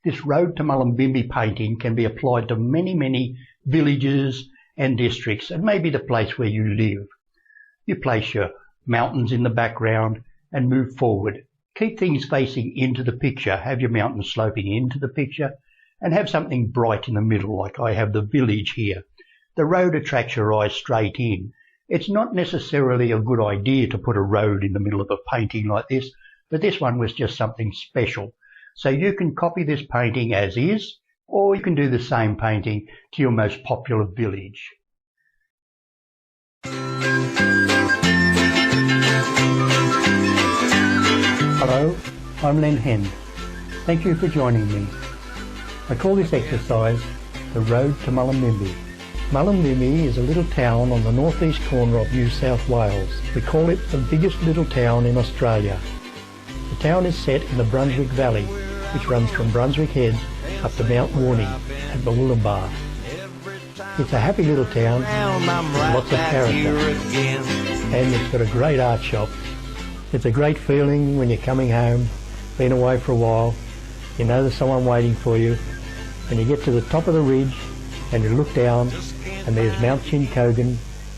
This Road to Mullumbimby painting can be applied to many villages and districts, and maybe the place where you live. You place your mountains in the background and move forward. Keep things facing into the picture, have your mountains sloping into the picture, and have something bright in the middle, like I have the village here. The road attracts your eyes straight in. It's not necessarily a good idea to put a road in the middle of a painting like this, but this one was just something special. So you can copy this painting as is, or you can do the same painting to your most popular village. Hello, I'm Len Hend. Thank you for joining me. I call this exercise the Road to Mullumbimby. Mullumbimby is a little town on the northeast corner of New South Wales. We call it the biggest little town in Australia. The town is set in the Brunswick Valley, which runs from Brunswick Head up to Mount Warning at Mullumbimby. It's a happy little town, lots of character, and it's got a great art shop. It's a great feeling when you're coming home, been away for a while, you know there's someone waiting for you, and you get to the top of the ridge and you look down and there's Mount Chincogan,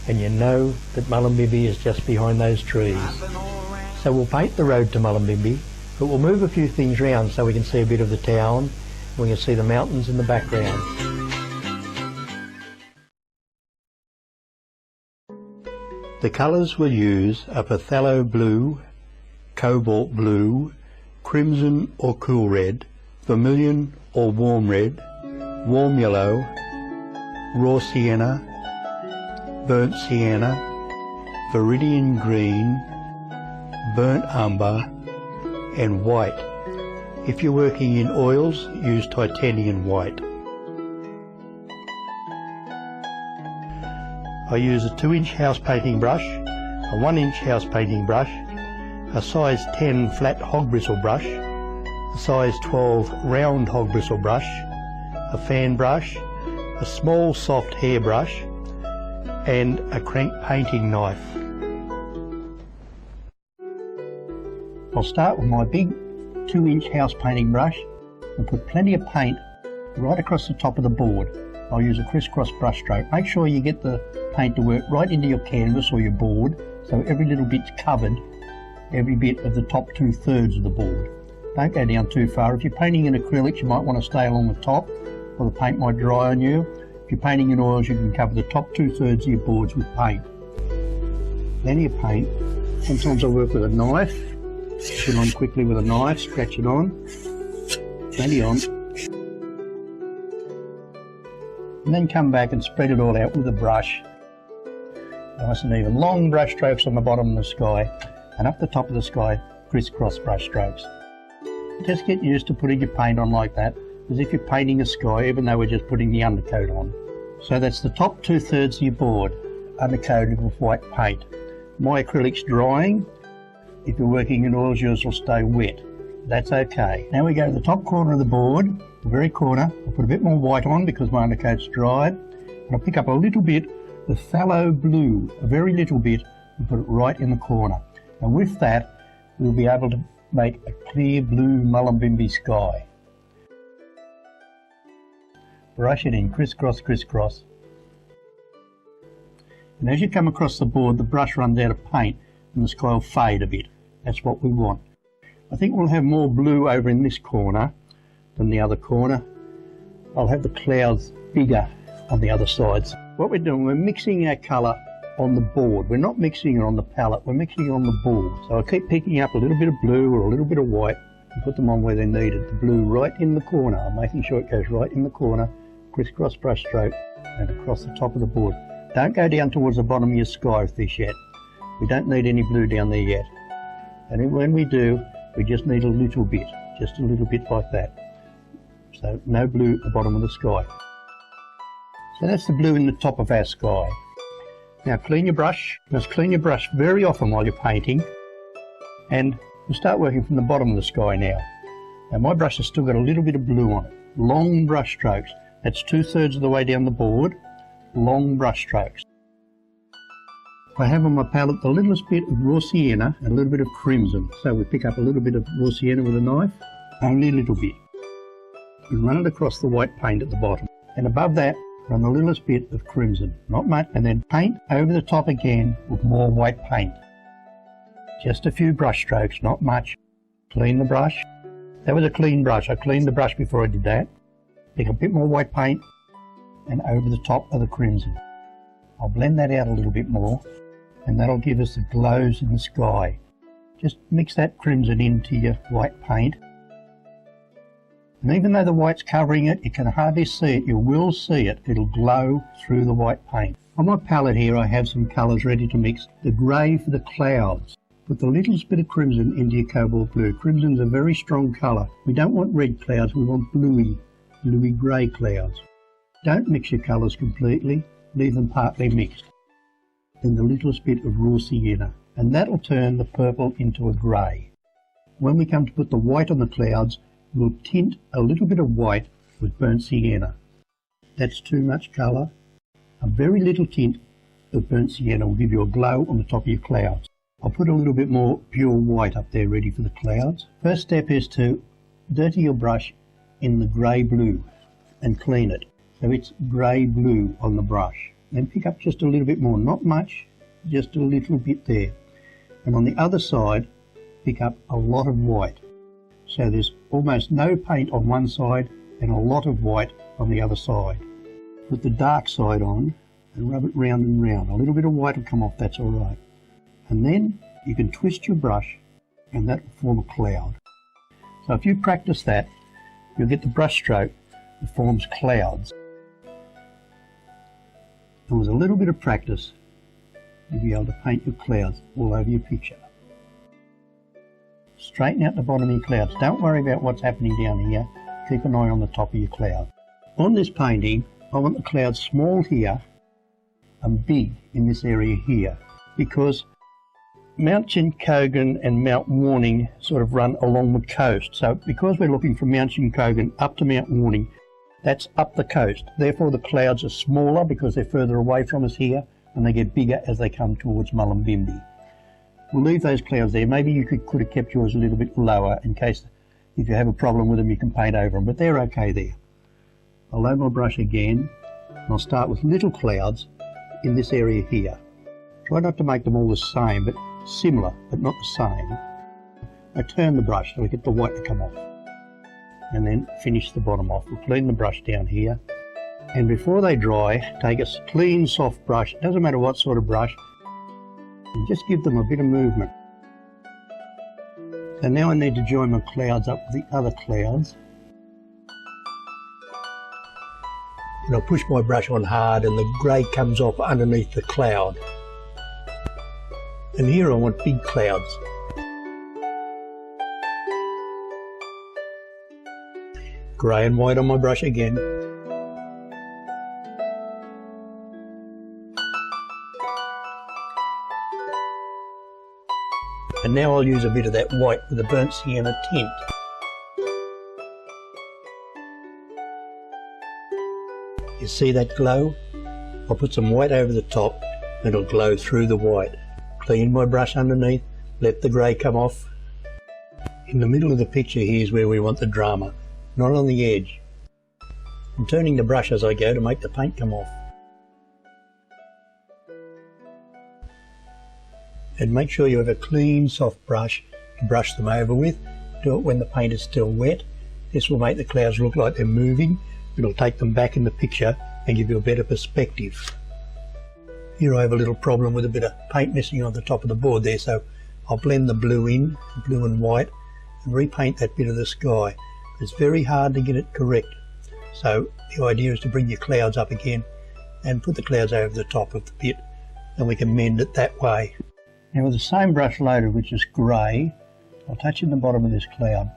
and you know that Mullumbimby is just behind those trees. So we'll paint the road to Mullumbimby, but we'll move a few things around so we can see a bit of the town, and we can see the mountains in the background. The colours we'll use are phthalo blue, cobalt blue, crimson or cool red, vermilion or warm red, warm yellow, raw sienna, burnt sienna, viridian green, burnt umber, and white. If you're working in oils, use titanium white. I use a 2-inch house painting brush, a 1-inch house painting brush, a size 10 flat hog bristle brush, a size 12 round hog bristle brush, a fan brush, a small soft hair brush, and a crank painting knife. I'll start with my big 2-inch house painting brush and put plenty of paint right across the top of the board. I'll use a crisscross brush stroke. Make sure you get the paint to work right into your canvas or your board, so every little bit's covered, every bit of the top 2/3 of the board. Don't go down too far. If you're painting in acrylics, you might want to stay along the top, or the paint might dry on you. If you're painting in oils, you can cover the top 2/3 of your boards with paint. Plenty of paint. Sometimes I work with a knife. Put it on quickly with a knife, scratch it on. Plenty on. And then come back and spread it all out with a brush. Nice and even. Long brush strokes on the bottom of the sky, and up the top of the sky, crisscross brush strokes. Just get used to putting your paint on like that, as if you're painting a sky, even though we're just putting the undercoat on. So that's the top 2/3 of your board, undercoated with white paint. My acrylic's drying. If you're working in oils, yours will stay wet. That's okay. Now we go to the top corner of the board, the very corner. I'll put a bit more white on because my undercoat's dried. And I'll pick up a little bit of phthalo blue, a very little bit, and put it right in the corner. And with that, we'll be able to make a clear blue Mullumbimby sky. Brush it in, crisscross, crisscross. And as you come across the board, the brush runs out of paint and the sky will fade a bit. That's what we want. I think we'll have more blue over in this corner than the other corner. I'll have the clouds bigger on the other sides. What we're doing, we're mixing our colour on the board. We're not mixing it on the palette, we're mixing it on the board. So I keep picking up a little bit of blue or a little bit of white and put them on where they're needed. The blue right in the corner. I'm making sure it goes right in the corner, crisscross brush stroke, and across the top of the board. Don't go down towards the bottom of your sky with this yet. We don't need any blue down there yet. And when we do, we just need a little bit, just a little bit like that. So no blue at the bottom of the sky. So that's the blue in the top of our sky. Now clean your brush. You must clean your brush very often while you're painting. And we'll start working from the bottom of the sky now. Now my brush has still got a little bit of blue on it. Long brush strokes. That's 2/3 of the way down the board. Long brush strokes. I have on my palette the littlest bit of raw sienna and a little bit of crimson. So we pick up a little bit of raw sienna with a knife, only a little bit. and run it across the white paint at the bottom. And above that, run the littlest bit of crimson, not much, and then paint over the top again with more white paint. Just a few brush strokes, not much. Clean the brush. That was a clean brush. I cleaned the brush before I did that. Pick a bit more white paint and over the top of the crimson. I'll blend that out a little bit more, and that'll give us the glows in the sky. Just mix that crimson into your white paint. And even though the white's covering it, you can hardly see it. You will see it. It'll glow through the white paint. On my palette here, I have some colours ready to mix. The grey for the clouds. Put the littlest bit of crimson into your cobalt blue. Crimson's a very strong colour. We don't want red clouds, we want bluey grey clouds. Don't mix your colours completely, leave them partly mixed. Then the littlest bit of raw sienna, and that'll turn the purple into a grey. When we come to put the white on the clouds, we'll tint a little bit of white with burnt sienna. That's too much colour. A very little tint of burnt sienna will give you a glow on the top of your clouds. I'll put a little bit more pure white up there ready for the clouds. First step is to dirty your brush in the grey blue and clean it. So it's grey blue on the brush. Then pick up just a little bit more, not much, just a little bit there. And on the other side, pick up a lot of white. So there's almost no paint on one side and a lot of white on the other side. Put the dark side on and rub it round and round. A little bit of white will come off, that's all right. And then you can twist your brush and that will form a cloud. So if you practice that, you'll get the brush stroke that forms clouds. And with a little bit of practice, you'll be able to paint your clouds all over your picture. Straighten out the bottom of your clouds. Don't worry about what's happening down here. Keep an eye on the top of your cloud. On this painting, I want the clouds small here and big in this area here, because Mount Chincogan and Mount Warning sort of run along the coast. So because we're looking from Mount Chincogan up to Mount Warning, that's up the coast. Therefore the clouds are smaller because they're further away from us here, and they get bigger as they come towards Mullumbimby. We'll leave those clouds there. Maybe you could have kept yours a little bit lower in case if you have a problem with them you can paint over them, but they're okay there. I'll load my brush again, and I'll start with little clouds in this area here. Try not to make them all the same, but similar, but not the same. I turn the brush so we get the white to come off, and then finish the bottom off. We'll clean the brush down here, and before they dry, take a clean, soft brush, it doesn't matter what sort of brush, and just give them a bit of movement. So now I need to join my clouds up with the other clouds. And I'll push my brush on hard and the grey comes off underneath the cloud. And here I want big clouds. Grey and white on my brush again. And now I'll use a bit of that white with a burnt sienna tint. You see that glow? I'll put some white over the top and it'll glow through the white. Clean my brush underneath, let the grey come off. In the middle of the picture here is where we want the drama, not on the edge. I'm turning the brush as I go to make the paint come off. And make sure you have a clean, soft brush to brush them over with. Do it when the paint is still wet. This will make the clouds look like they're moving. It'll take them back in the picture and give you a better perspective. Here I have a little problem with a bit of paint missing on the top of the board there, so I'll blend the blue in, blue and white, and repaint that bit of the sky. It's very hard to get it correct. So the idea is to bring your clouds up again and put the clouds over the top of the bit, and we can mend it that way. Now with the same brush loaded, which is grey, I'll touch in the bottom of this cloud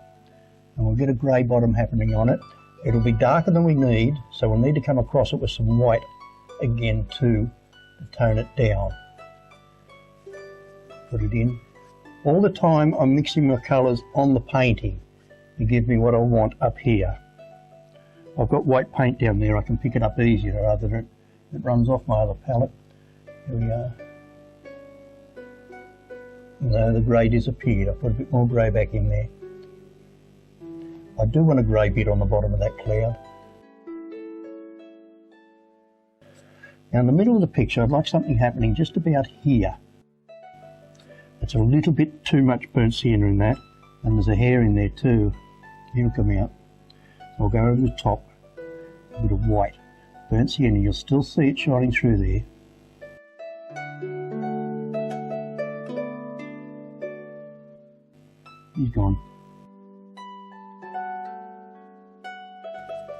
and we'll get a grey bottom happening on it. It'll be darker than we need, so we'll need to come across it with some white again too, to tone it down. Put it in. All the time I'm mixing my colours on the painting to give me what I want up here. I've got white paint down there, I can pick it up easier rather than it runs off my other palette. Here we are. So the grey disappeared. I put a bit more grey back in there. I do want a grey bit on the bottom of that cloud. Now in the middle of the picture, I'd like something happening just about here. It's a little bit too much burnt sienna in that, and there's a hair in there too. It'll come out. I'll go over the top, a bit of white. Burnt sienna, you'll still see it shining through there. He's gone.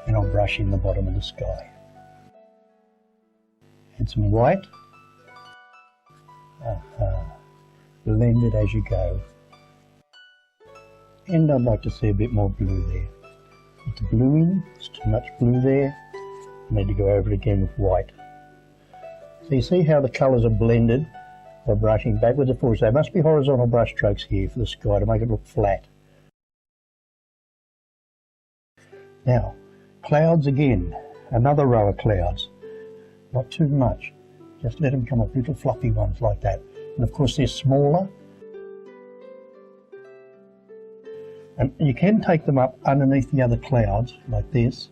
And I'll brush in the bottom of the sky. Add some white. Blend it as you go. And I'd like to see a bit more blue there. Put the blue in, there's too much blue there. I need to go over it again with white. So you see how the colours are blended by brushing backwards and forwards. There must be horizontal brush strokes here for the sky to make it look flat. Now, clouds again. Another row of clouds. Not too much. Just let them come up, little fluffy ones like that. And of course they're smaller. And you can take them up underneath the other clouds, like this.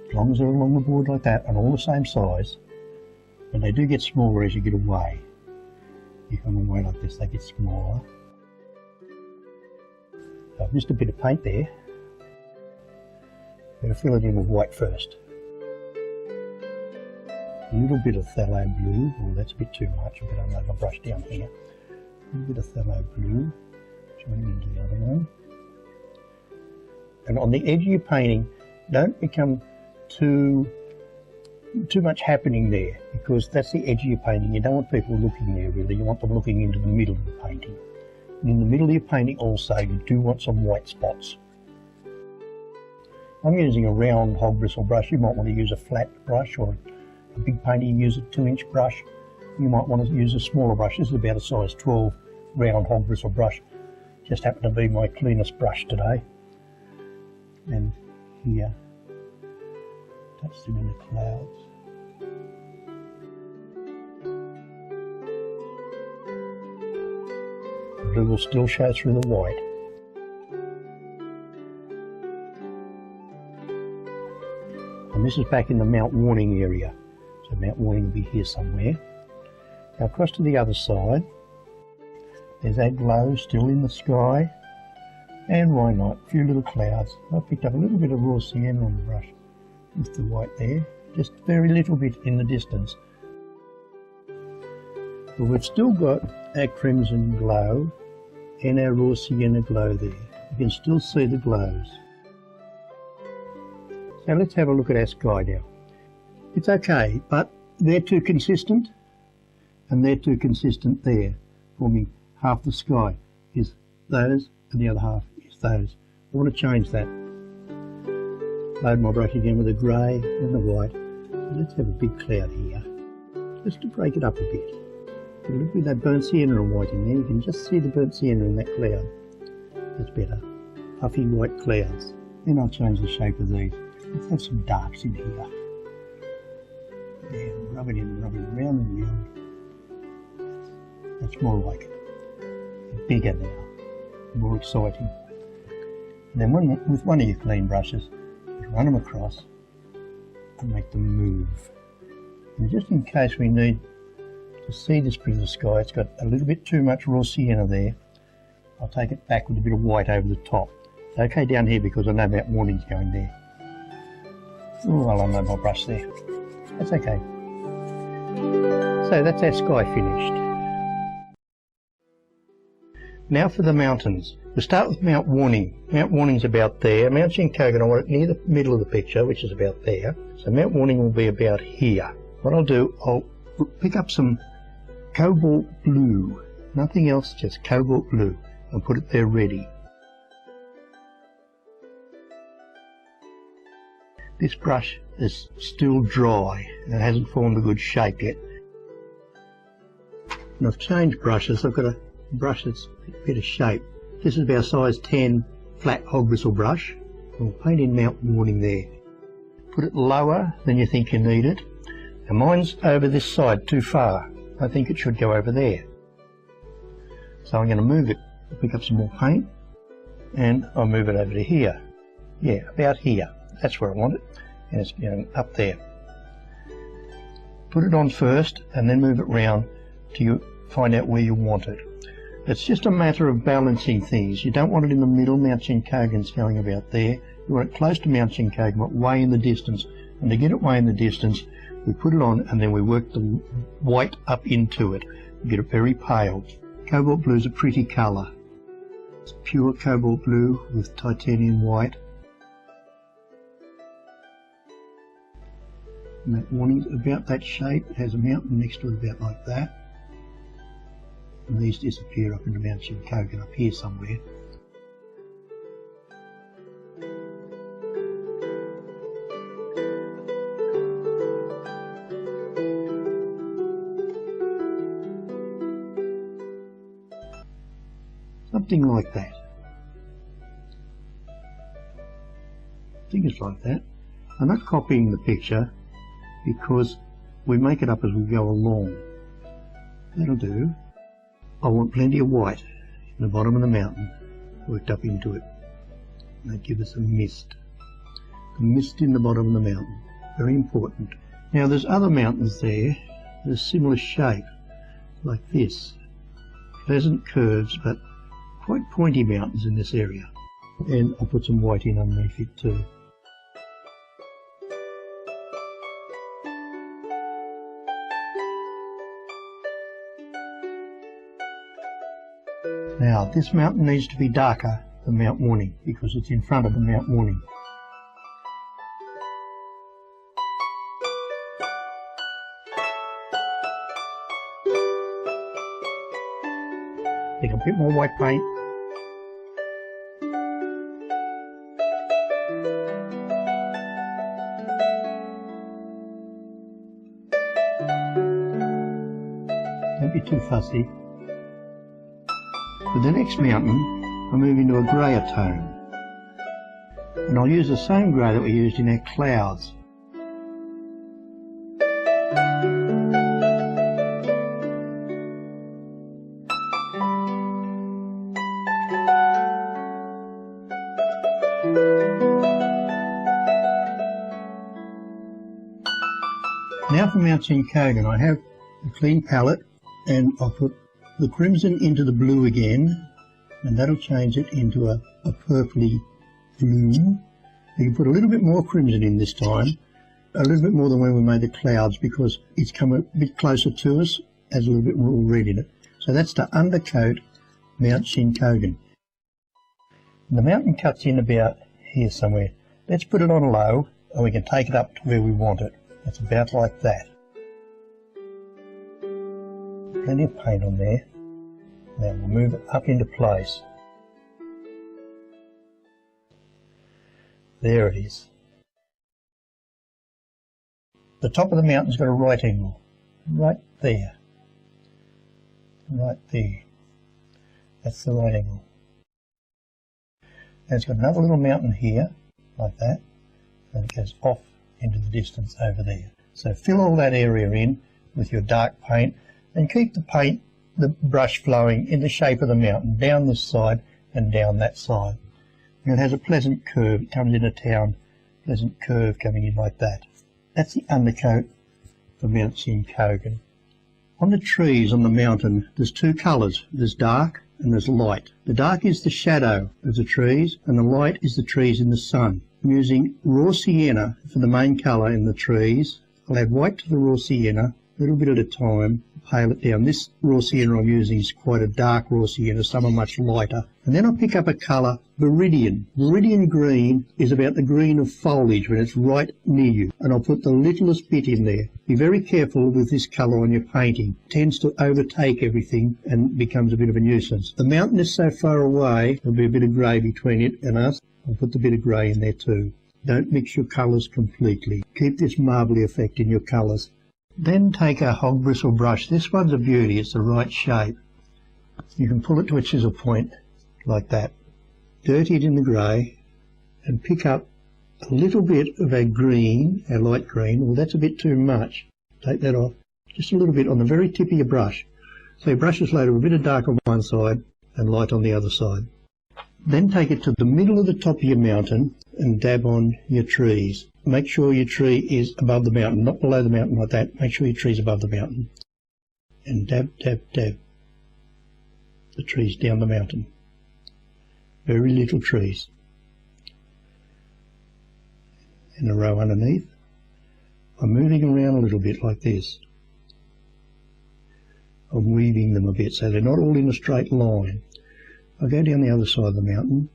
As long as they're along the board like that and all the same size. And they do get smaller as you get away. You come away like this, they get smaller. So just a bit of paint there. Better fill it in with white first. A little bit of phthalo blue. Oh, that's a bit too much. I'm going to move my brush down here. A little bit of phthalo blue. Joining into the other one. And on the edge of your painting, don't become too much happening there, because that's the edge of your painting. You don't want people looking there really. You want them looking into the middle of the painting. And in the middle of your painting also, you do want some white spots. I'm using a round hog bristle brush. You might want to use a flat brush, or a big painter, you use a 2-inch brush. You might want to use a smaller brush. This is about a size 12 round hog bristle brush. Just happened to be my cleanest brush today. And here, touch them in the clouds. The blue will still show through the white. And this is back in the Mount Warning area. So Mount Warning will be here somewhere. Now across to the other side, there's that glow still in the sky. And why not? A few little clouds. I picked up a little bit of raw sienna on the brush with the white there. Just very little bit in the distance. But we've still got our crimson glow and our raw sienna glow there. You can still see the glows. So let's have a look at our sky now. It's okay, but they're too consistent, and they're too consistent there. Forming half the sky is those, and the other half is those. I want to change that. Load my brush again with the grey and the white. And let's have a big cloud here, just to break it up a bit. Put a little bit of that burnt sienna and white in there. You can just see the burnt sienna in that cloud. That's better. Puffy white clouds. Then I'll change the shape of these. Let's have some darks in here. Yeah, rub it in, round and round. That's more like it. Bigger now. More exciting. And then with one of your clean brushes, run them across and make them move. And just in case we need to see this bit of the sky, it's got a little bit too much raw sienna there. I'll take it back with a bit of white over the top. It's okay down here because I know Mount Warning's going there. Oh, I'll unload my brush there. That's okay. So that's our sky finished. Now for the mountains. We'll start with Mount Warning. Mount Warning's about there. Mount Shinkogan, I want it near the middle of the picture, which is about there. So Mount Warning will be about here. What I'll do, I'll pick up some cobalt blue. Nothing else, just cobalt blue. And put it there ready. This brush is still dry and it hasn't formed a good shape yet. And I've changed brushes. I've got a brush that's a bit of shape. This is about size 10 flat hog bristle brush. We'll paint in Mount Warning there. Put it lower than you think you need it, And mine's over this side too far. I think it should go over there. So I'm going to move it, pick up some more paint, and I'll move it over to here. Yeah, about here. That's where I want it. And it's going up there. Put it on first and then move it round till you find out where you want it. It's just a matter of balancing things. You don't want it in the middle. Mount Chincogan's going about there. You want it close to Mount Chincogan, but way in the distance. And to get it way in the distance, we put it on and then we work the white up into it. We get it very pale. Cobalt blue is a pretty colour. It's pure cobalt blue with titanium white. And that warning's about that shape. It has a mountain next to it about like that. And these disappear up into Mount Chincogan up here somewhere. Something like that. I think it's like that. I'm not copying the picture because we make it up as we go along. That'll do. I want plenty of white in the bottom of the mountain worked up into it. And that gives us a mist. A mist in the bottom of the mountain. Very important. Now there's other mountains there that are similar shape, like this. Pleasant curves, but quite pointy mountains in this area. And I'll put some white in underneath it too. Now this mountain needs to be darker than Mount Warning because it's in front of the Mount Warning. Take a bit more white paint. Don't be too fussy. For the next mountain, I'll move into a greyer tone. And I'll use the same grey that we used in our clouds. Now for Mount Chincogan, I have a clean palette and I'll put the crimson into the blue again, and that'll change it into a purpley blue. You can put a little bit more crimson in this time, a little bit more than when we made the clouds because it's come a bit closer to us, has a little bit more red in it. So that's to undercoat Mount Chincogan. The mountain cuts in about here somewhere. Let's put it on low and we can take it up to where we want it. It's about like that. Plenty of paint on there. Now we'll move it up into place. There it is. The top of the mountain's got a right angle. Right there. Right there. That's the right angle. And it's got another little mountain here, like that, and it goes off into the distance over there. So fill all that area in with your dark paint and keep the brush flowing in the shape of the mountain, down this side and down that side. And it has a pleasant curve. It comes into town, pleasant curve coming in like that. That's the undercoat for Mount Chincogan. On the trees on the mountain, there's two colours. There's dark and there's light. The dark is the shadow of the trees and the light is the trees in the sun. I'm using raw sienna for the main colour in the trees. I'll add white to the raw sienna, a little bit at a time, pale it down. This raw sienna I'm using is quite a dark raw sienna, some are much lighter. And then I'll pick up a colour, Viridian. Viridian green is about the green of foliage when it's right near you. And I'll put the littlest bit in there. Be very careful with this colour on your painting. It tends to overtake everything and becomes a bit of a nuisance. The mountain is so far away, there'll be a bit of grey between it and us. I'll put the bit of grey in there too. Don't mix your colours completely. Keep this marbly effect in your colours. Then take a hog bristle brush. This one's a beauty, it's the right shape. You can pull it to a chisel point like that. Dirty it in the grey and pick up a little bit of our green, our light green. Well, that's a bit too much. Take that off. Just a little bit on the very tip of your brush. So your brush is loaded with a bit of dark on one side and light on the other side. Then take it to the middle of the top of your mountain and dab on your trees. Make sure your tree is above the mountain, not below the mountain like that. Make sure your tree is above the mountain. And dab, dab, dab the trees down the mountain. Very little trees. And a row underneath. I'm moving around a little bit like this. I'm weaving them a bit so they're not all in a straight line. I'll go down the other side of the mountain.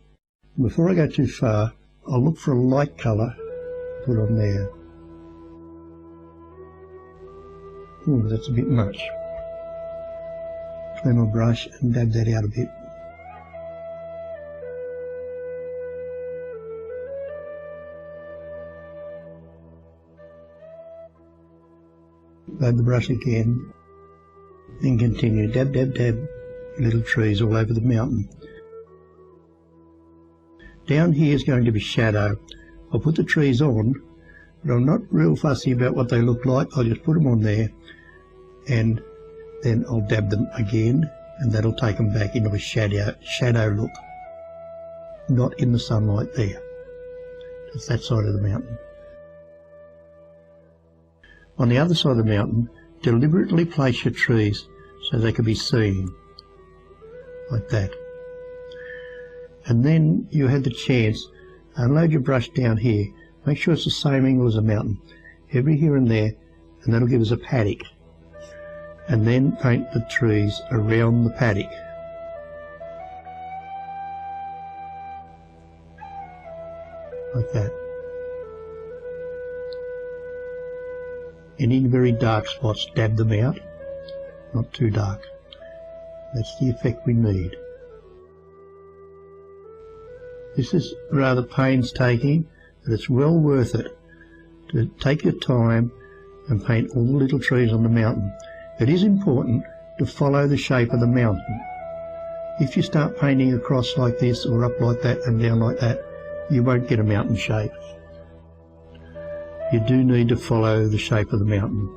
Before I go too far, I'll look for a light colour to put on there. Ooh, that's a bit much. Clean my brush and dab that out a bit. Load the brush again. Then continue, dab, dab, dab, little trees all over the mountain. Down here is going to be shadow. I'll put the trees on, but I'm not real fussy about what they look like. I'll just put them on there, and then I'll dab them again, and that'll take them back into a shadow look. Not in the sunlight there. It's that side of the mountain. On the other side of the mountain, deliberately place your trees so they can be seen, like that. And then you have the chance, unload your brush down here, make sure it's the same angle as the mountain, every here and there, and that'll give us a paddock. And then paint the trees around the paddock. Like that. Any very dark spots, dab them out, not too dark. That's the effect we need. This is rather painstaking, but it's well worth it to take your time and paint all the little trees on the mountain. It is important to follow the shape of the mountain. If you start painting across like this or up like that and down like that, you won't get a mountain shape. You do need to follow the shape of the mountain.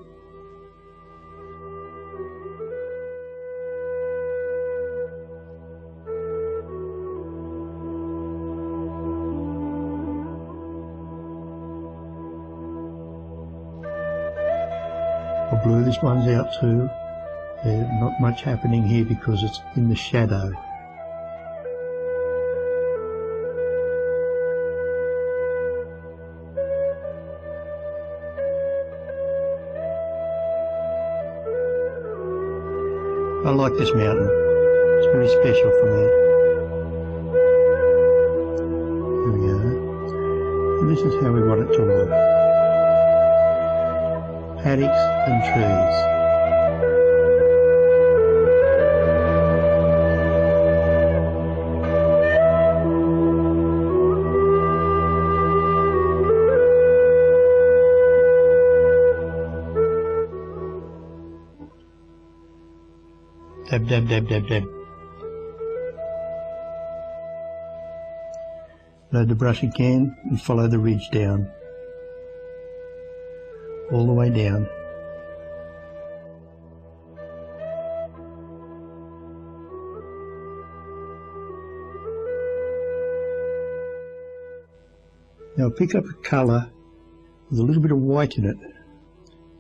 I'll blur this one's out too. There's not much happening here because it's in the shadow. I like this mountain. It's very special for me. Here we go. And this is how we want it to look. Paddocks and trees. Dab, dab, dab, dab, dab. Load the brush again and follow the ridge down. All the way down. Now pick up a colour with a little bit of white in it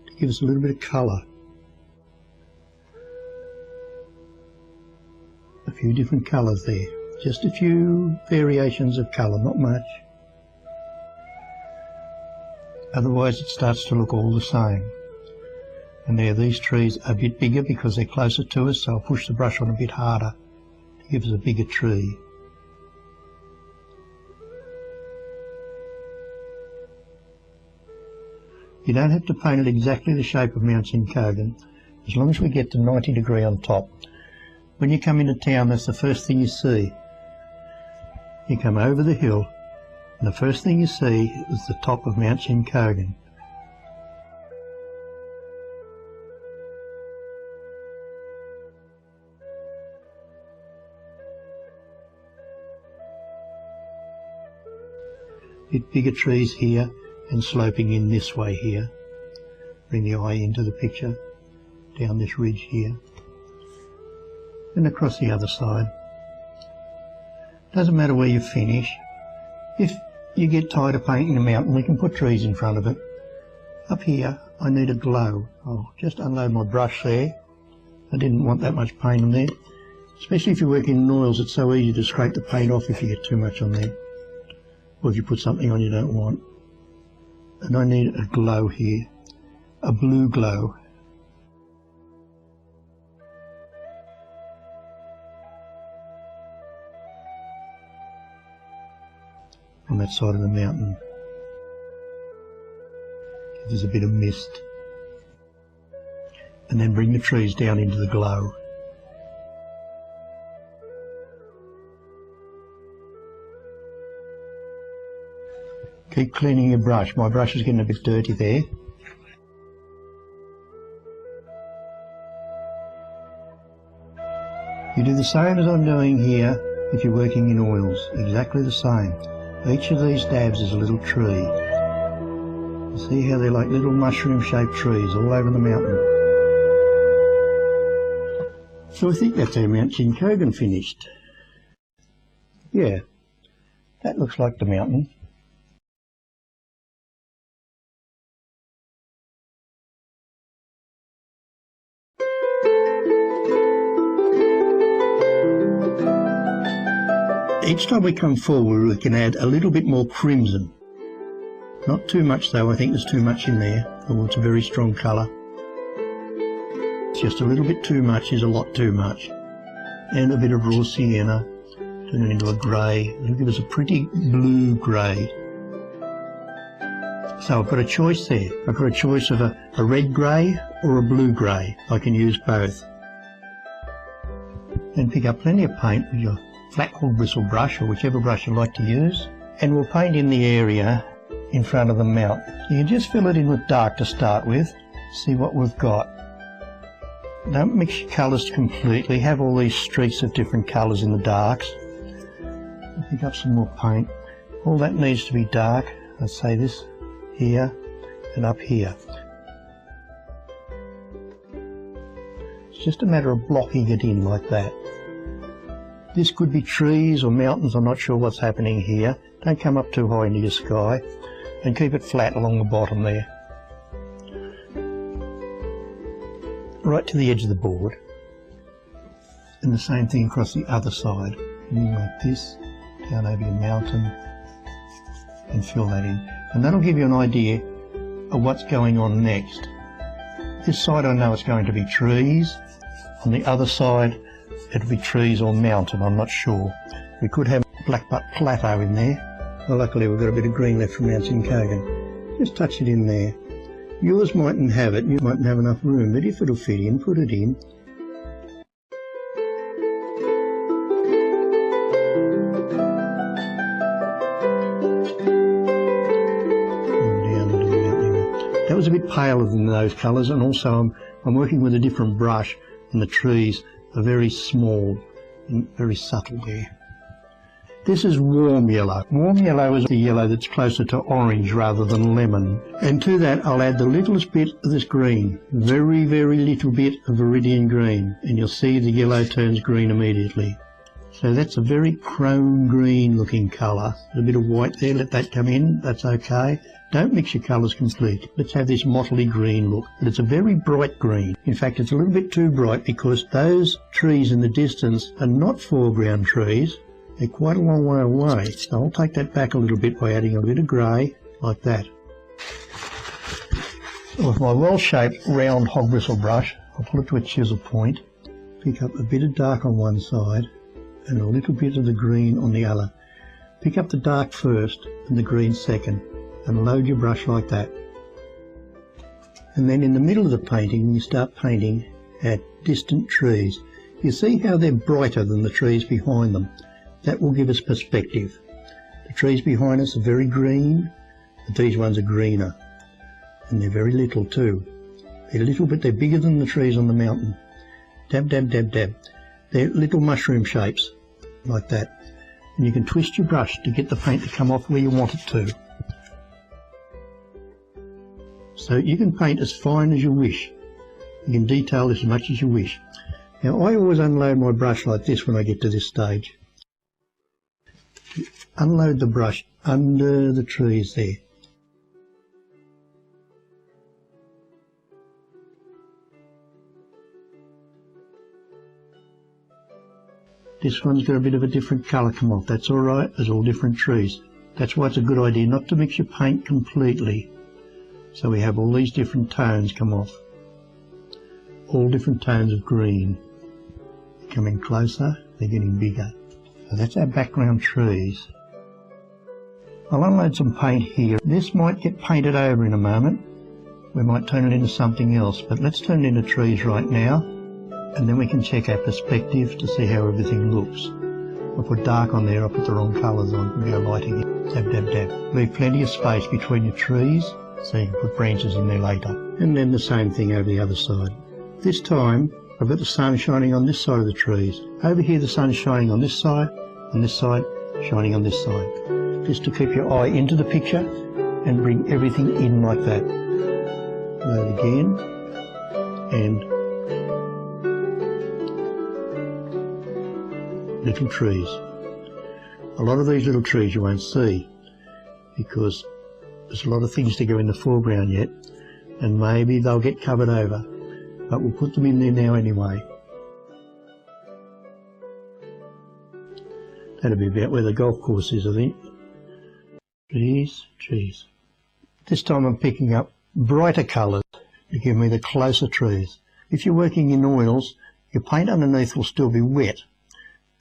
to give us a little bit of colour. A few different colours there. Just a few variations of colour, not much. Otherwise it starts to look all the same. And there, these trees are a bit bigger because they're closer to us, so I'll push the brush on a bit harder to give us a bigger tree. You don't have to paint it exactly the shape of Mount Sinkogan, as long as we get to 90 degree on top. When you come into town, that's the first thing you see. You come over the hill, and the first thing you see is the top of Mount Sinkogan. Bit bigger trees here and sloping in this way here. Bring the eye into the picture, down this ridge here, and across the other side. Doesn't matter where you finish. If you get tired of painting a mountain, we can put trees in front of it. Up here, I need a glow. I'll just unload my brush there. I didn't want that much paint on there. Especially if you're working in oils, it's so easy to scrape the paint off if you get too much on there. Or if you put something on you don't want. And I need a glow here. A blue glow. On that side of the mountain. There's a bit of mist. And then bring the trees down into the glow. Keep cleaning your brush. My brush is getting a bit dirty there. You do the same as I'm doing here if you're working in oils. Exactly the same. Each of these dabs is a little tree. You see how they're like little mushroom-shaped trees all over the mountain. So I think that's our Mount Chincogan finished. Yeah, that looks like the mountain. Each time we come forward we can add a little bit more crimson. Not too much though, I think there's too much in there. Oh, it's a very strong colour. Just a little bit too much is a lot too much. And a bit of raw sienna, turn it into a grey. It'll give us a pretty blue grey. So I've got a choice there. I've got a choice of a red grey or a blue grey. I can use both. And pick up plenty of paint with your flat hog bristle brush or whichever brush you like to use, and we'll paint in the area in front of the mount. You can just fill it in with dark to start with, see what we've got. Don't mix your colours completely, have all these streaks of different colours in the darks. Pick up some more paint. All that needs to be dark. Let's say this here and up here. It's just a matter of blocking it in like that. This could be trees or mountains, I'm not sure what's happening here. Don't come up too high into your sky and keep it flat along the bottom there. Right to the edge of the board. And the same thing across the other side. Like this, down over your mountain and fill that in. And that'll give you an idea of what's going on next. This side I know it's going to be trees. On the other side it'll be trees or mountain, I'm not sure. We could have Blackbutt Plateau in there. Well, luckily we've got a bit of green left from Mount Chincogan. Just touch it in there. Yours mightn't have it, you mightn't have enough room, but if it'll fit in, put it in. That was a bit paler than those colours, and also I'm working with a different brush, and the trees are very small and very subtle there. This is warm yellow. Warm yellow is the yellow that's closer to orange rather than lemon. And to that I'll add the littlest bit of this green. Very, very little bit of viridian green. And you'll see the yellow turns green immediately. So that's a very chrome green looking colour. A bit of white there, let that come in, that's okay. Don't mix your colours completely. Let's have this mottly green look. But it's a very bright green. In fact, it's a little bit too bright because those trees in the distance are not foreground trees. They're quite a long way away. So I'll take that back a little bit by adding a bit of grey, like that. With my well-shaped round hog bristle brush, I'll pull it to a chisel point, pick up a bit of dark on one side and a little bit of the green on the other. Pick up the dark first and the green second, and load your brush like that. And then in the middle of the painting, when you start painting, add distant trees. You see how they're brighter than the trees behind them. That will give us perspective. The trees behind us are very green, but these ones are greener. And they're very little too. They're little, but they're bigger than the trees on the mountain. Dab, dab, dab, dab. They're little mushroom shapes, like that. And you can twist your brush to get the paint to come off where you want it to. So you can paint as fine as you wish. You can detail as much as you wish. Now I always unload my brush like this when I get to this stage. Unload the brush under the trees there. This one's got a bit of a different colour come off. That's alright, there's all different trees. That's why it's a good idea not to mix your paint completely. So we have all these different tones come off. All different tones of green. Coming closer, they're getting bigger. So that's our background trees. I'll unload some paint here. This might get painted over in a moment. We might turn it into something else, but let's turn it into trees right now, and then we can check our perspective to see how everything looks. I'll put dark on there, I'll put the wrong colours on, and go light again. Dab, dab, dab. Leave plenty of space between your trees, so you can put branches in there later. And then the same thing over the other side. This time, I've got the sun shining on this side of the trees. Over here the sun's shining on this side, shining on this side. Just to keep your eye into the picture and bring everything in like that. Load again, and little trees. A lot of these little trees you won't see because there's a lot of things to go in the foreground yet, and maybe they'll get covered over, but we'll put them in there now anyway. That'll be about where the golf course is, I think. Trees. This time I'm picking up brighter colours to give me the closer trees. If you're working in oils, your paint underneath will still be wet,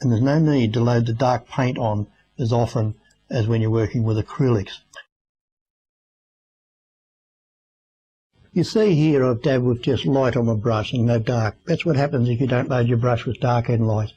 and there's no need to load the dark paint on as often as when you're working with acrylics. You see here I've dabbed with just light on my brush and no dark. That's what happens if you don't load your brush with dark and light.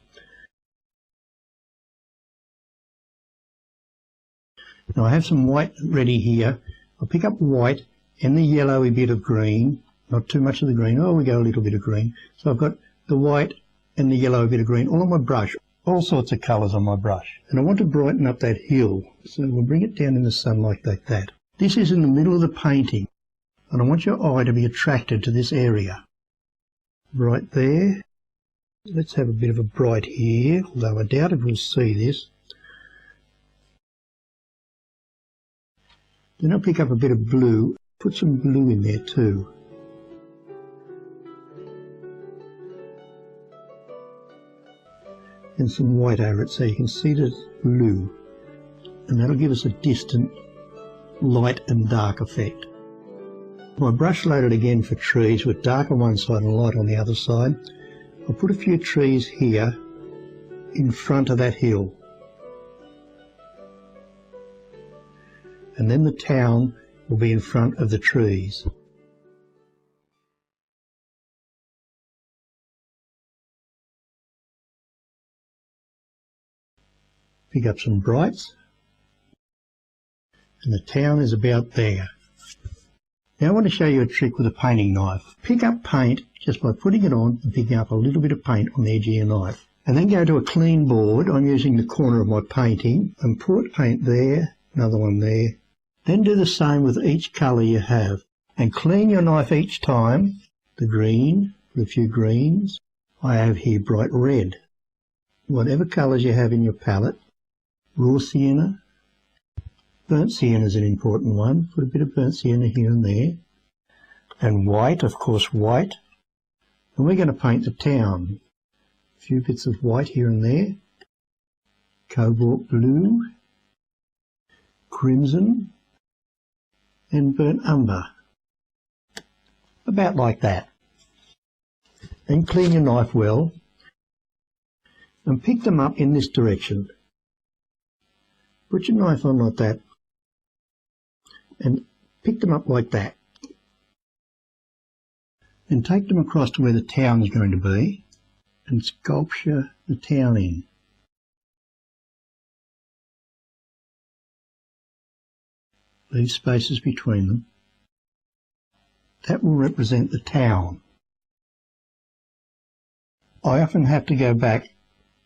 Now I have some white ready here. I'll pick up white and the yellowy bit of green, not too much of the green, we go a little bit of green. So I've got the white and the yellow bit of green all on my brush, all sorts of colours on my brush. And I want to brighten up that hill, so we'll bring it down in the sunlight like that. This is in the middle of the painting, and I want your eye to be attracted to this area. Right there. Let's have a bit of a bright here, although I doubt if we'll see this. Then I'll pick up a bit of blue, put some blue in there too. And some white over it so you can see the blue. And that'll give us a distant light and dark effect. My brush loaded again for trees with dark on one side and light on the other side. I'll put a few trees here in front of that hill. And then the town will be in front of the trees. Pick up some brights, and the town is about there. Now I want to show you a trick with a painting knife. Pick up paint just by putting it on and picking up a little bit of paint on the edge of your knife. And then go to a clean board. I'm using the corner of my painting and put paint there, another one there. Then do the same with each colour you have. And clean your knife each time. The green, put a few greens. I have here bright red. Whatever colours you have in your palette. Raw sienna. Burnt sienna is an important one. Put a bit of burnt sienna here and there. And white, of course, white. And we're going to paint the town. A few bits of white here and there. Cobalt blue. Crimson. And burnt umber. About like that. Then clean your knife well. And pick them up in this direction. Put your knife on like that. And pick them up like that. And take them across to where the town is going to be and sculpture the town in. Leave spaces between them. That will represent the town. I often have to go back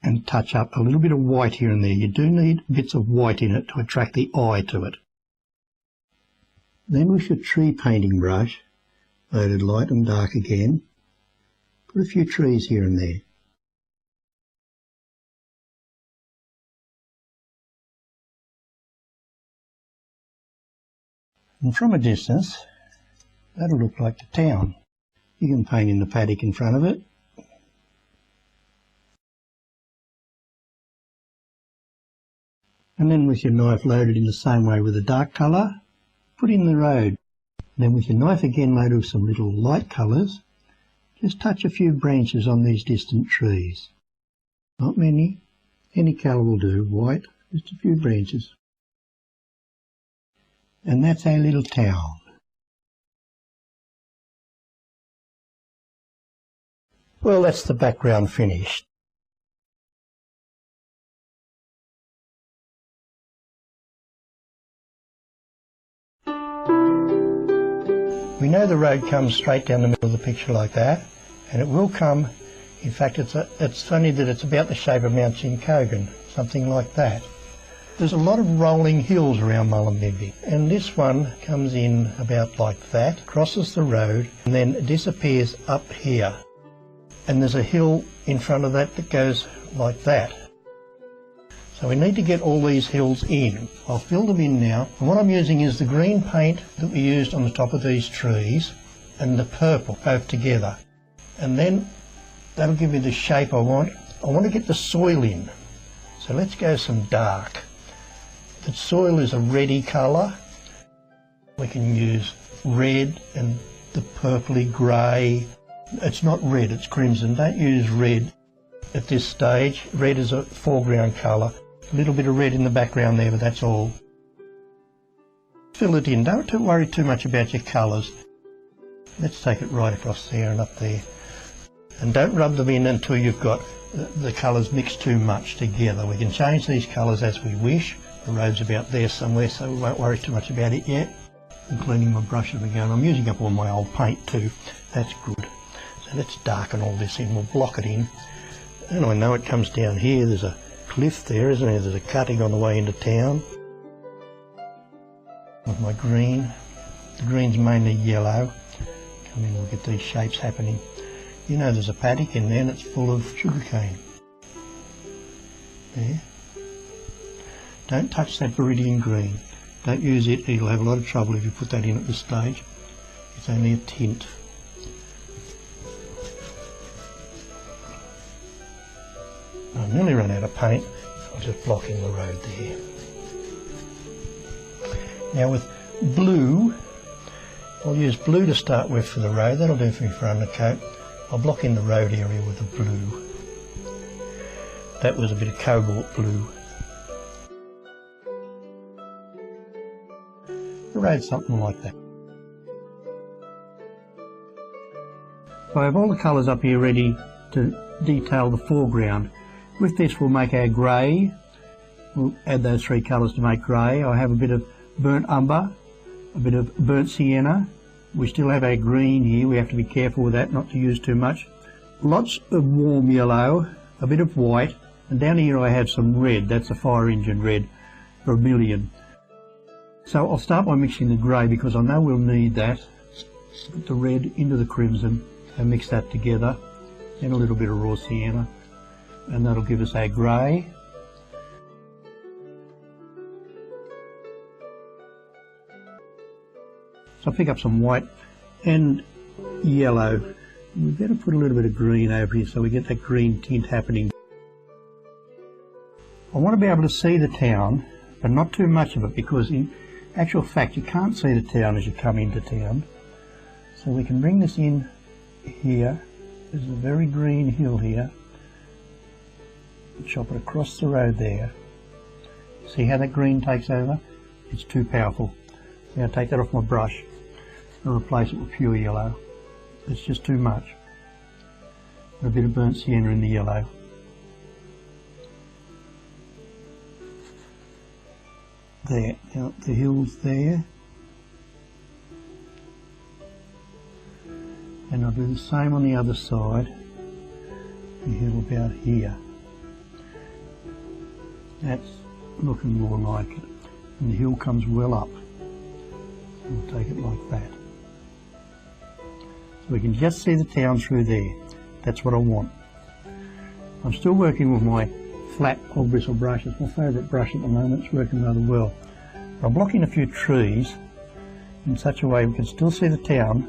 and touch up a little bit of white here and there. You do need bits of white in it to attract the eye to it. Then with your tree painting brush, loaded light and dark again, put a few trees here and there. And from a distance, that'll look like the town. You can paint in the paddock in front of it. And then with your knife loaded in the same way with a dark colour, put in the road. And then with your knife again loaded with some little light colours, just touch a few branches on these distant trees. Not many, any colour will do, white, just a few branches. And that's our little town. Well, that's the background finished. We know the road comes straight down the middle of the picture like that, and it will come, in fact it's funny that it's about the shape of Mount Chincogan, something like that. There's a lot of rolling hills around Mullumbimby, and this one comes in about like that, crosses the road, and then disappears up here. And there's a hill in front of that that goes like that. So we need to get all these hills in. I'll fill them in now, and what I'm using is the green paint that we used on the top of these trees and the purple both together. And then that'll give me the shape I want. I want to get the soil in, so let's go some dark. The soil is a reddy colour. We can use red and the purpley grey. It's not red, it's crimson. Don't use red at this stage. Red is a foreground colour. A little bit of red in the background there, but that's all. Fill it in. Don't worry too much about your colours. Let's take it right across there and up there. And don't rub them in until you've got the colours mixed too much together. We can change these colours as we wish. The road's about there somewhere, so we won't worry too much about it yet. I'm cleaning my brush as we go, and I'm using up all my old paint too. That's good. So let's darken all this in. We'll block it in. And I know it comes down here. There's a cliff there, isn't there? There's a cutting on the way into town. With my green. The green's mainly yellow. Come in, look at these shapes happening. You know there's a paddock in there and it's full of sugarcane. There. Don't touch that viridian green. Don't use it, you'll have a lot of trouble if you put that in at this stage. It's only a tint. I've nearly run out of paint. I'm just blocking the road there. Now with blue, I'll use blue to start with for the road. That'll do for me for undercoat. I'll block in the road area with the blue. That was a bit of cobalt blue. The road's something like that. So I have all the colours up here ready to detail the foreground. With this we'll make our grey. We'll add those three colours to make grey. I have a bit of burnt umber, a bit of burnt sienna. We still have our green here. We have to be careful with that, not to use too much. Lots of warm yellow, a bit of white, and down here I have some red. That's a fire engine red, vermilion. So I'll start by mixing the grey because I know we'll need that. Put the red into the crimson and mix that together. Then a little bit of raw sienna, and that'll give us our grey. So I'll pick up some white and yellow. We better put a little bit of green over here so we get that green tint happening. I want to be able to see the town, but not too much of it, because in actual fact you can't see the town as you come into town. So we can bring this in here. There's a very green hill here. Chop it across the road there. See how that green takes over? It's too powerful. Now take that off my brush and replace it with pure yellow. It's just too much. A bit of burnt sienna in the yellow. There, now the hill's there. And I'll do the same on the other side. The hill about here. That's looking more like it. And the hill comes well up. And we'll take it like that. So we can just see the town through there. That's what I want. I'm still working with my flat hog bristle brush. It's my favourite brush at the moment. It's working rather well. I'm blocking a few trees in such a way we can still see the town.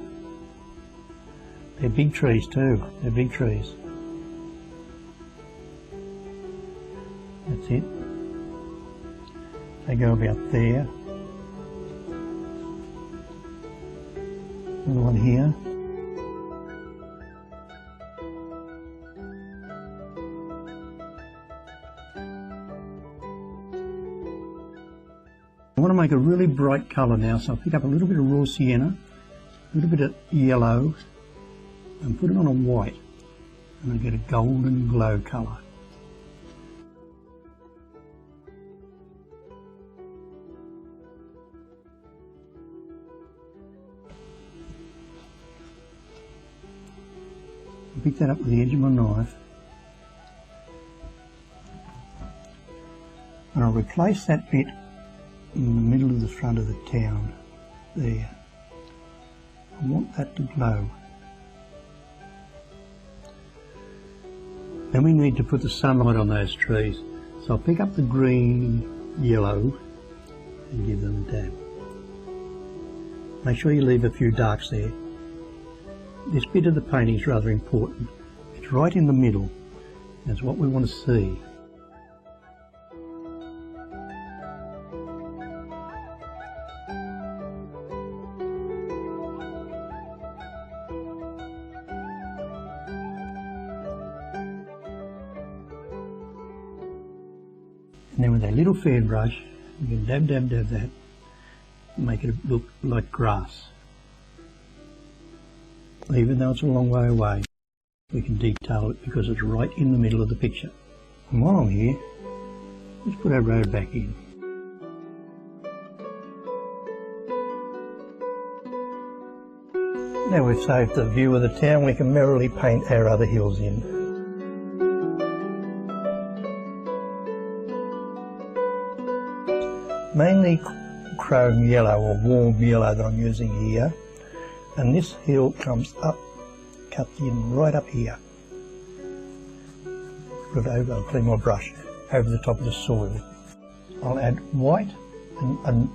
They're big trees too. They're big trees. That's it. They go about there. Another one here. I want to make a really bright colour now, so I'll pick up a little bit of raw sienna, a little bit of yellow, and put it on a white, and I get a golden glow colour. I'll pick that up with the edge of my knife, and I'll replace that bit in the middle of the front of the town there. I want that to glow. Then we need to put the sunlight on those trees. So I'll pick up the green, yellow and give them a dab. Make sure you leave a few darks there. This bit of the painting is rather important. It's right in the middle. That's what we want to see. And then with a little fan brush, you can dab, dab, dab that, and make it look like grass. Even though it's a long way away, we can detail it because it's right in the middle of the picture. And while I'm here, let's put our road back in. Now we've saved the view of the town, we can merrily paint our other hills in. Mainly chrome yellow or warm yellow that I'm using here, and this hill comes up, cut in right up here. Put it over, I'll clean my brush over the top of the soil. I'll add white, and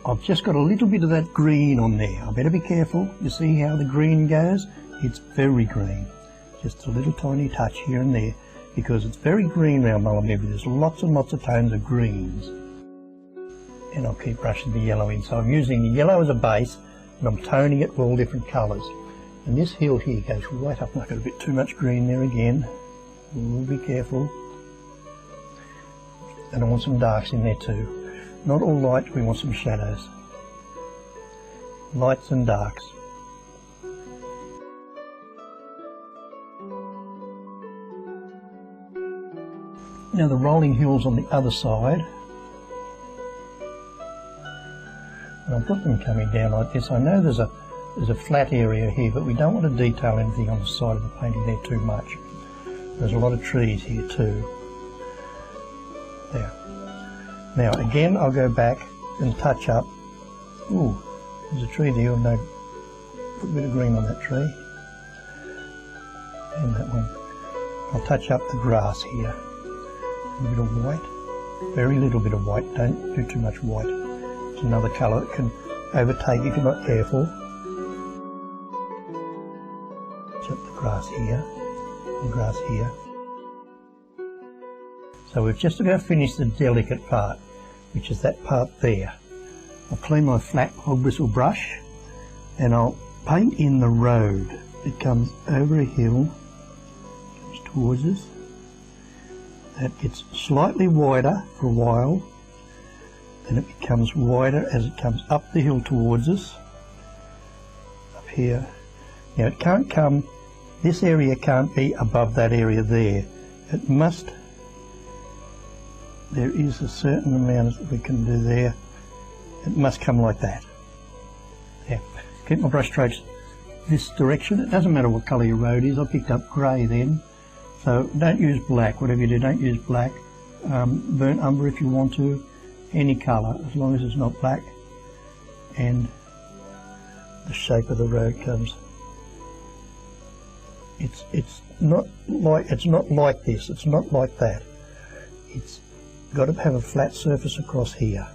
I've just got a little bit of that green on there. I better be careful. You see how the green goes? It's very green. Just a little tiny touch here and there, because it's very green around Mullumbimby. There's lots and lots of tones of greens. And I'll keep brushing the yellow in. So I'm using the yellow as a base, and I'm toning it with all different colours. And this hill here goes right up. I've got a bit too much green there again. We'll be careful. And I want some darks in there too. Not all light, we want some shadows. Lights and darks. Now the rolling hills on the other side. And I've got them coming down like this. I know there's a flat area here, but we don't want to detail anything on the side of the painting there too much. There's a lot of trees here too. There. Now again, I'll go back and touch up. Ooh, there's a tree there. No, put a bit of green on that tree. And that one. I'll touch up the grass here. A bit of white. Very little bit of white. Don't do too much white. It's another colour that can overtake if you're not careful. Touch up the grass here. And grass here. So we've just about finished the delicate part, which is that part there. I'll clean my flat hog bristle brush and I'll paint in the road. It comes over a hill, comes towards us. That gets slightly wider for a while, then it becomes wider as it comes up the hill towards us, up here. Now it can't come, this area can't be above that area there. It must, there is a certain amount that we can do there. It must come like that. Yeah. Keep my brush strokes this direction. It doesn't matter what colour your road is. I picked up grey then. So don't use black. Whatever you do, don't use black. Burnt umber if you want to. Any colour, as long as it's not black. And the shape of the road comes. It's not like this. It's not like that. It's got to have a flat surface across here.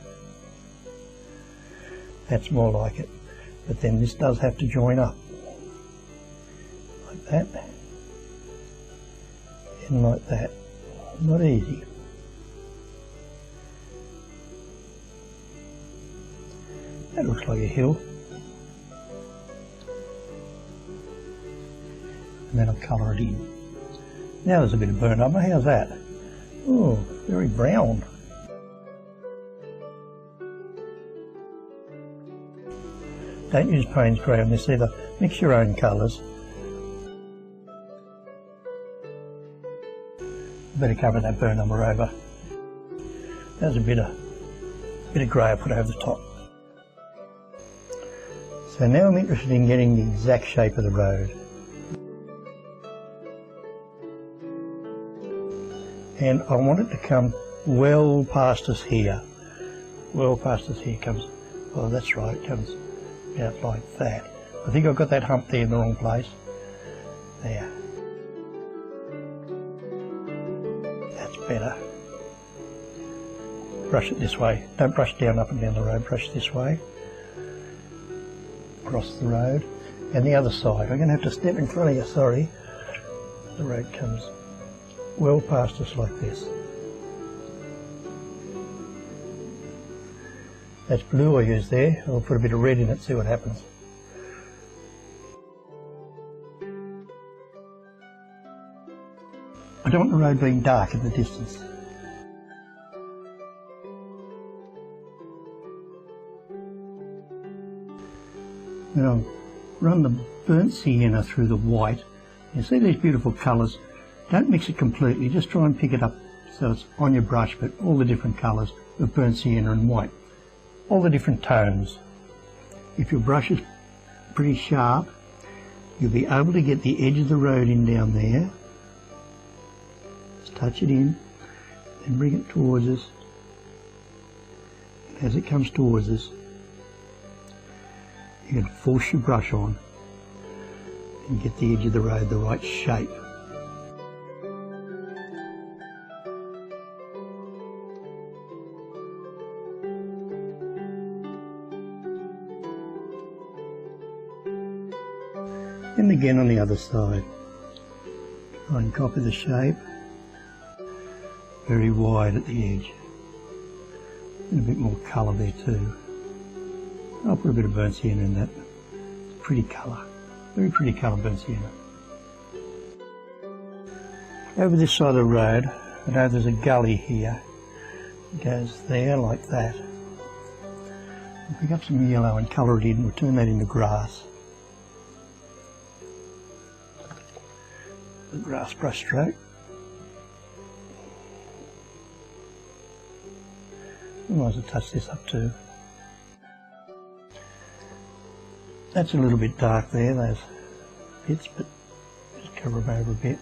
That's more like it. But then this does have to join up like that and like that. Not easy. That looks like a hill. And then I'll colour it in. Now there's a bit of burnt umber. How's that? Oh, very brown. Don't use Payne's grey on this either. Mix your own colours. Better cover that burnt umber over. There's a bit of grey I put over the top. So now I'm interested in getting the exact shape of the road. And I want it to come well past us here. Well past us here comes, oh that's right, it comes out like that. I think I've got that hump there in the wrong place. There. That's better. Brush it this way. Don't brush down up and down the road, brush this way. Across the road. And the other side. I'm going to have to step in front of you, sorry. The road comes well past us like this. That's blue I used there. I'll put a bit of red in it, see what happens. I don't want the road being dark in the distance. Then I'll run the burnt sienna through the white. You see these beautiful colours? Don't mix it completely, just try and pick it up so it's on your brush, but all the different colours of burnt sienna and white. All the different tones. If your brush is pretty sharp, you'll be able to get the edge of the road in down there. Just touch it in and bring it towards us. As it comes towards us, you can force your brush on and get the edge of the road the right shape. And again on the other side. Try and copy the shape. Very wide at the edge. And a bit more colour there too. I'll put a bit of burnt sienna in that. Pretty colour. Very pretty colour, burnt sienna. Over this side of the road, I know there's a gully here. It goes there like that. I'll pick up some yellow and colour it in. We'll turn that into grass. The grass brush stroke. I might as well touch this up too. That's a little bit dark there, those bits, but just cover them over a bit.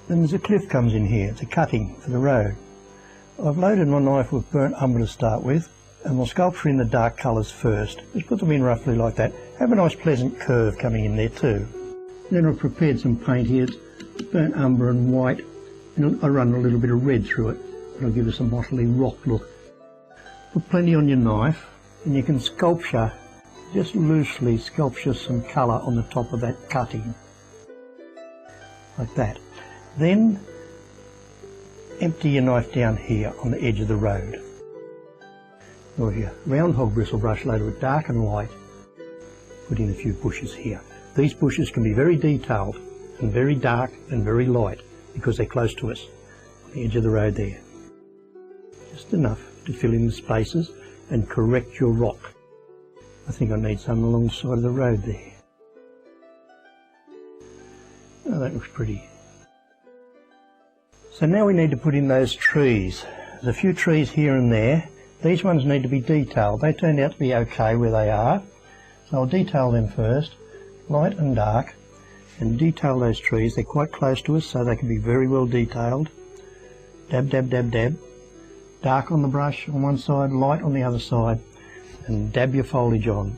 Then there's a cliff comes in here, it's a cutting for the road. I've loaded my knife with burnt umber to start with, and we'll sculpture in the dark colours first. Just put them in roughly like that. Have a nice pleasant curve coming in there too. Then I've prepared some paint here, it's burnt umber and white, and I run a little bit of red through it. It'll give us a mottly rock look. Put plenty on your knife, and you can sculpture, just loosely sculpture some colour on the top of that cutting, like that. Then empty your knife down here on the edge of the road. Or your round hog bristle brush loaded with dark and light, put in a few bushes here. These bushes can be very detailed and very dark and very light because they're close to us, on the edge of the road there. Just enough to fill in the spaces and correct your rock. I think I need some along the side of the road there. Oh, that looks pretty. So now we need to put in those trees. There's a few trees here and there. These ones need to be detailed. They turned out to be okay where they are. So I'll detail them first, light and dark, and detail those trees. They're quite close to us, so they can be very well detailed. Dab, dab, dab, dab. Dark on the brush on one side, light on the other side, and dab your foliage on.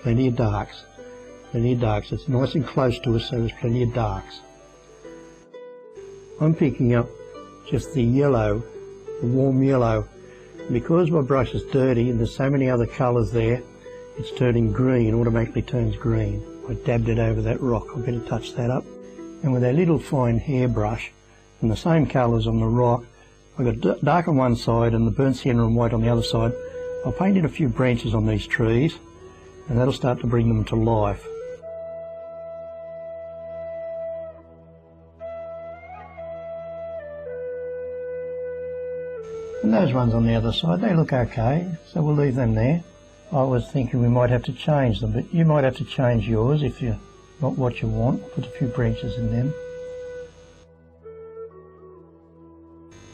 plenty of darks. Plenty of darks. It's nice and close to us, so there's plenty of darks. I'm picking up just the yellow, the warm yellow. Because my brush is dirty and there's so many other colours there, it's turning green, automatically turns green. I dabbed it over that rock. I better touch that up. And with a little fine hairbrush, and the same colours on the rock, I've got dark on one side and the burnt sienna and white on the other side. I'll paint in a few branches on these trees, and that'll start to bring them to life. And those ones on the other side, they look okay, so we'll leave them there. I was thinking we might have to change them, but you might have to change yours if you're not what you want. Put a few branches in them.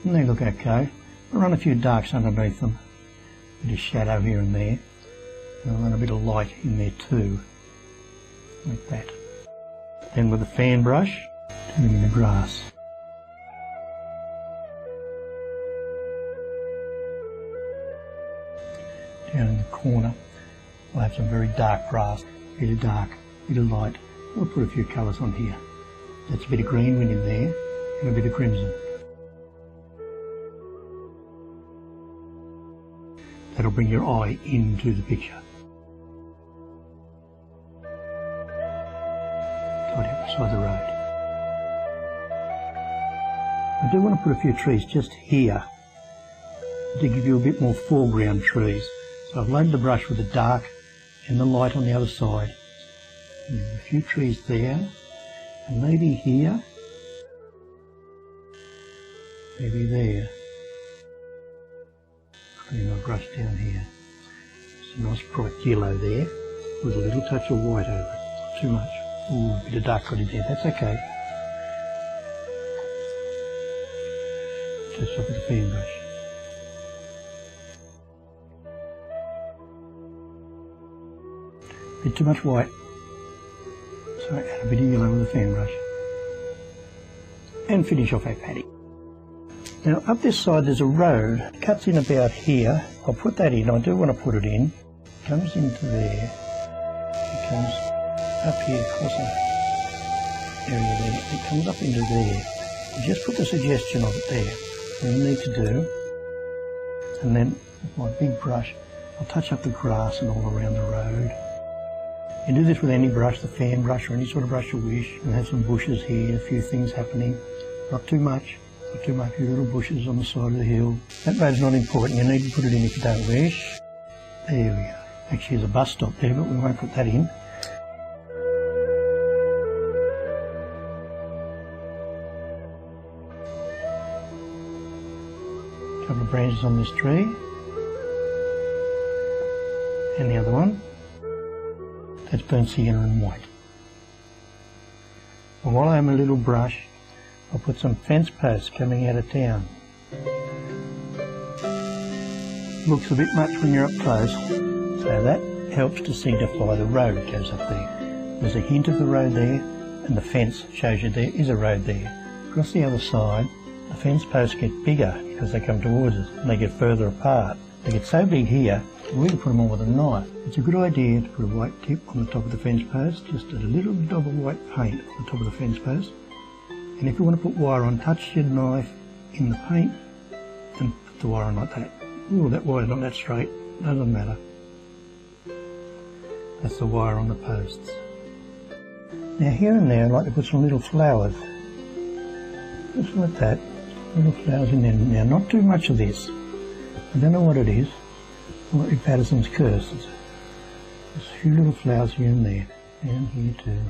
And they look okay. I'll run a few darks underneath them. A bit of shadow here and there. And I'll run a bit of light in there too. Like that. Then with a fan brush, turn them in the grass. Down in the corner, I'll have some very dark grass, a bit of dark, a bit of light. I'll put a few colours on here. That's a bit of green went in there, and a bit of crimson. That'll bring your eye into the picture. Tidy up beside the road. I do want to put a few trees just here to give you a bit more foreground trees. So I've loaded the brush with the dark and the light on the other side. There's a few trees there, and maybe here, maybe there. Putting my brush down here. It's a nice bright yellow there, with a little touch of white over it. Not too much. Ooh, a bit of dark got in there. That's okay. Touch up with the fan brush. A bit too much white, so add a bit of yellow with the fan brush. And finish off our paddy. Now up this side there's a road, it cuts in about here. I'll put that in, I do want to put it in. It comes into there, it comes up here across an area there, it comes up into there. You just put the suggestion of it there, all you need to do. And then with my big brush, I'll touch up the grass and all around the road. You can do this with any brush, the fan brush or any sort of brush you wish, and have some bushes here, a few things happening. Not too much, not too much, a few little bushes on the side of the hill. That road's not important, you need to put it in if you don't wish. There we go. Actually there's a bus stop there, but we won't put that in. A couple of branches on this tree. And the other one. That's burnt sienna and white. And while I have a little brush, I'll put some fence posts coming out of town. Looks a bit much when you're up close, so that helps to signify the road that goes up there. There's a hint of the road there, and the fence shows you there is a road there. Across the other side, the fence posts get bigger because they come towards us, and they get further apart. They get so big here, we can put them on with a knife. It's a good idea to put a white tip on the top of the fence post, just a little bit of a white paint on the top of the fence post. And if you want to put wire on, touch your knife in the paint and put the wire on like that. Ooh, that wire's not that straight, doesn't matter. That's the wire on the posts. Now here and there I'd like to put some little flowers. Just like that, little flowers in there. Now not too much of this. I don't know what it is. It might be Patterson's curse. There's a few little flowers here and there. And here too.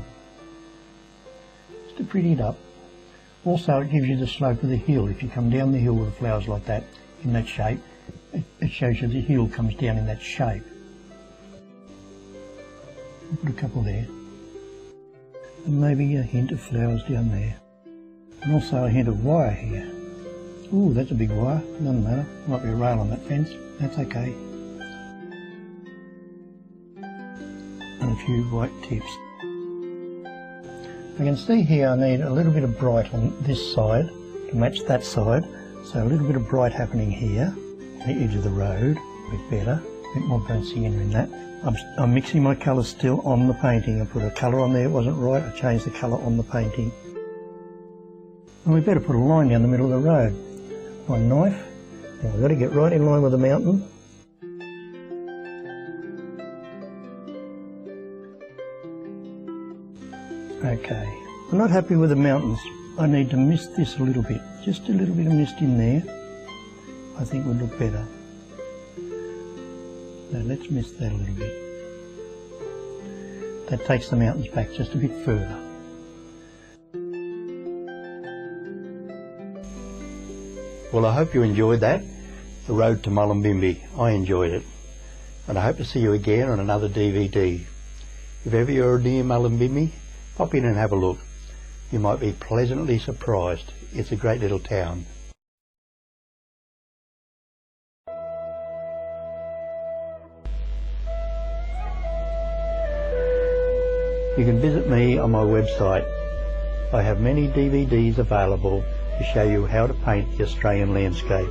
Just to pretty it up. Also it gives you the slope of the hill. If you come down the hill with the flowers like that, in that shape, it shows you the hill comes down in that shape. I'll put a couple there. And maybe a hint of flowers down there. And also a hint of wire here. Ooh, that's a big wire. Doesn't matter. Might be a rail on that fence. That's okay. And a few white tips. I can see here I need a little bit of bright on this side to match that side. So a little bit of bright happening here, the edge of the road, a bit better, a bit more burnt sienna in that. I'm mixing my colours still on the painting. I put a colour on there, it wasn't right, I changed the colour on the painting. And we better put a line down the middle of the road. My knife, and I've got to get right in line with the mountain. Okay, I'm not happy with the mountains. I need to mist this a little bit. Just a little bit of mist in there, I think would look better. So let's mist that a little bit. That takes the mountains back just a bit further. Well, I hope you enjoyed that, the road to Mullumbimby. I enjoyed it. And I hope to see you again on another DVD. If ever you're near Mullumbimby, pop in and have a look. You might be pleasantly surprised. It's a great little town. You can visit me on my website. I have many DVDs available to show you how to paint the Australian landscape.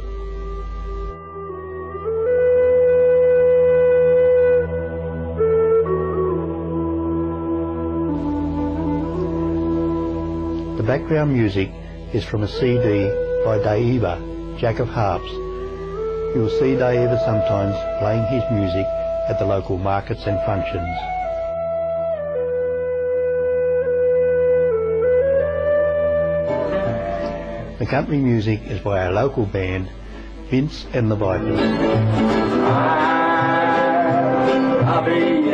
The background music is from a CD by Daiva, Jack of Harps. You will see Daiva sometimes playing his music at the local markets and functions. The company music is by our local band, Vince and the Vipers. I'll be